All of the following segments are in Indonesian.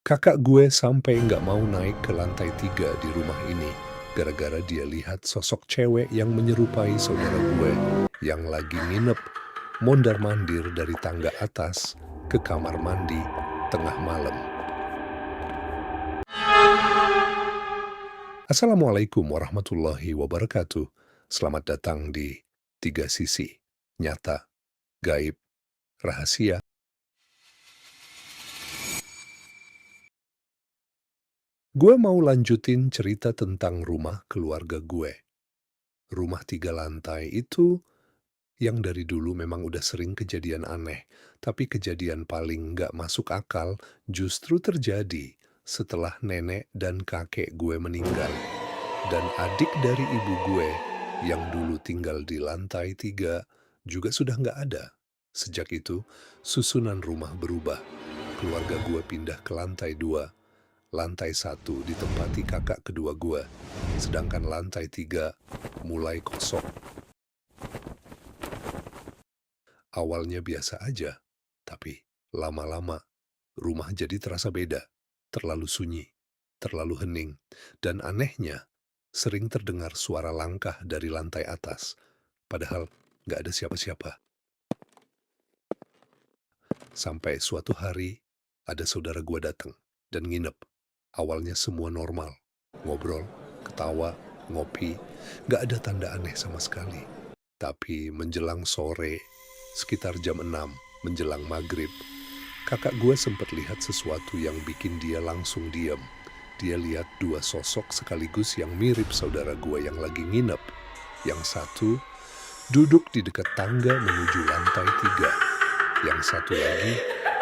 Kakak gue sampai nggak mau naik ke lantai 3 di rumah ini, gara-gara dia lihat sosok cewek yang menyerupai saudara gue yang lagi nginep mondar-mandir dari tangga atas ke kamar mandi tengah malam. Assalamualaikum warahmatullahi wabarakatuh. Selamat datang di Tiga Sisi, Nyata, Gaib, Rahasia. Gue mau lanjutin cerita tentang rumah keluarga gue. Rumah 3 lantai itu yang dari dulu memang udah sering kejadian aneh, tapi kejadian paling nggak masuk akal justru terjadi setelah nenek dan kakek gue meninggal. Dan adik dari ibu gue yang dulu tinggal di lantai 3 juga sudah nggak ada. Sejak itu, susunan rumah berubah. Keluarga gue pindah ke lantai 2. Lantai 1 ditempati kakak kedua gue, sedangkan lantai 3 mulai kosong. Awalnya biasa aja, tapi lama-lama rumah jadi terasa beda, terlalu sunyi, terlalu hening, dan anehnya sering terdengar suara langkah dari lantai atas, padahal nggak ada siapa-siapa. Sampai suatu hari ada saudara gua datang dan nginep. Awalnya semua normal, ngobrol, ketawa, ngopi, nggak ada tanda aneh sama sekali. Tapi menjelang sore, sekitar jam 6, menjelang maghrib, kakak gue sempat lihat sesuatu yang bikin dia langsung diam. Dia lihat dua sosok sekaligus yang mirip saudara gue yang lagi nginep. Yang satu duduk di dekat tangga menuju lantai 3. Yang satu lagi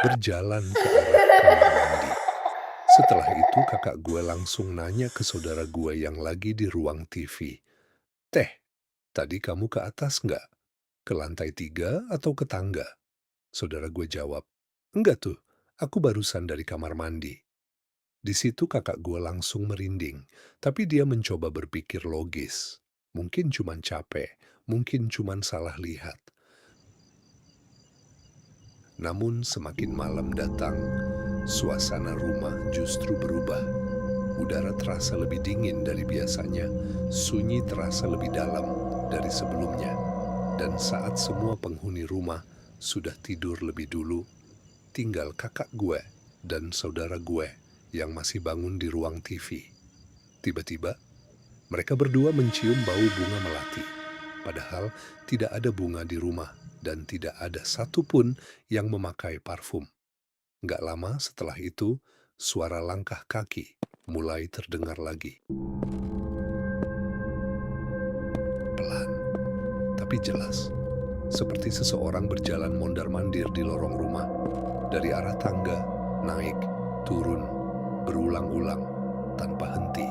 berjalan ke arah kamar mandi. Setelah itu kakak gue langsung nanya ke saudara gue yang lagi di ruang TV. "Teh, tadi kamu ke atas nggak? Ke lantai 3 atau ke tangga?" Saudara gue jawab, "Enggak tuh, aku barusan dari kamar mandi." Di situ kakak gue langsung merinding, tapi dia mencoba berpikir logis. Mungkin cuman capek, mungkin cuman salah lihat. Namun semakin malam datang, suasana rumah justru berubah. Udara terasa lebih dingin dari biasanya, sunyi terasa lebih dalam dari sebelumnya. Dan saat semua penghuni rumah sudah tidur lebih dulu, tinggal kakak gue dan saudara gue yang masih bangun di ruang TV. Tiba-tiba, mereka berdua mencium bau bunga melati. Padahal tidak ada bunga di rumah dan tidak ada satupun yang memakai parfum. Nggak lama setelah itu, suara langkah kaki mulai terdengar lagi. Pelan, tapi jelas. Seperti seseorang berjalan mondar-mandir di lorong rumah. Dari arah tangga, naik, turun, berulang-ulang, tanpa henti.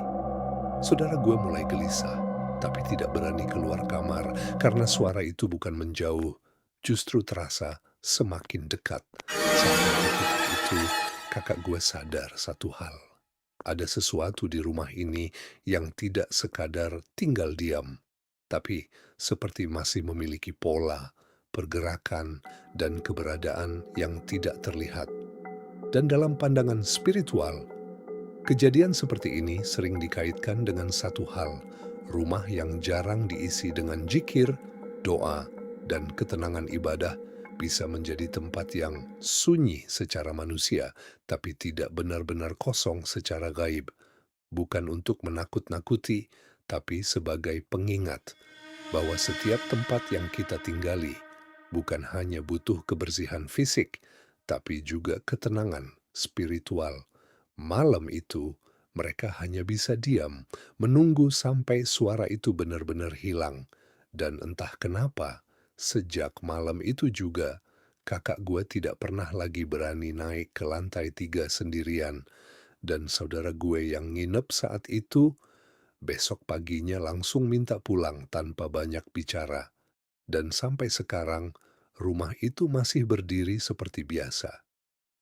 Saudara gue mulai gelisah, tapi tidak berani keluar kamar karena suara itu bukan menjauh, justru terasa semakin dekat. Sampai ketika itu, kakak gue sadar satu hal. Ada sesuatu di rumah ini yang tidak sekadar tinggal diam, tapi seperti masih memiliki pola, pergerakan, dan keberadaan yang tidak terlihat. Dan dalam pandangan spiritual, kejadian seperti ini sering dikaitkan dengan satu hal, rumah yang jarang diisi dengan zikir, doa, dan ketenangan ibadah bisa menjadi tempat yang sunyi secara manusia, tapi tidak benar-benar kosong secara gaib. Bukan untuk menakut-nakuti, tapi sebagai pengingat bahwa setiap tempat yang kita tinggali bukan hanya butuh kebersihan fisik, tapi juga ketenangan spiritual. Malam itu, mereka hanya bisa diam, menunggu sampai suara itu benar-benar hilang. Dan entah kenapa, sejak malam itu juga, kakak gue tidak pernah lagi berani naik ke lantai 3 sendirian. Dan saudara gue yang nginep saat itu, besok paginya langsung minta pulang tanpa banyak bicara. Dan sampai sekarang, rumah itu masih berdiri seperti biasa.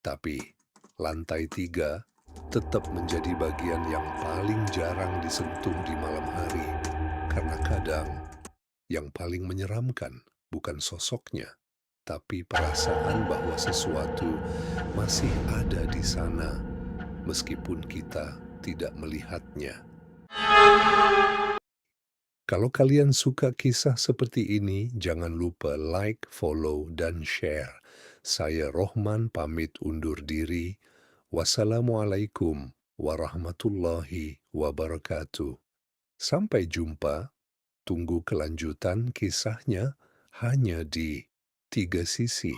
Tapi, lantai 3 tetap menjadi bagian yang paling jarang disentuh di malam hari. Karena kadang, yang paling menyeramkan bukan sosoknya, tapi perasaan bahwa sesuatu masih ada di sana, meskipun kita tidak melihatnya. Kalau kalian suka kisah seperti ini, jangan lupa like, follow, dan share. Saya Rohman pamit undur diri. Wassalamualaikum warahmatullahi wabarakatuh. Sampai jumpa. Tunggu kelanjutan kisahnya hanya di Tiga Sisi.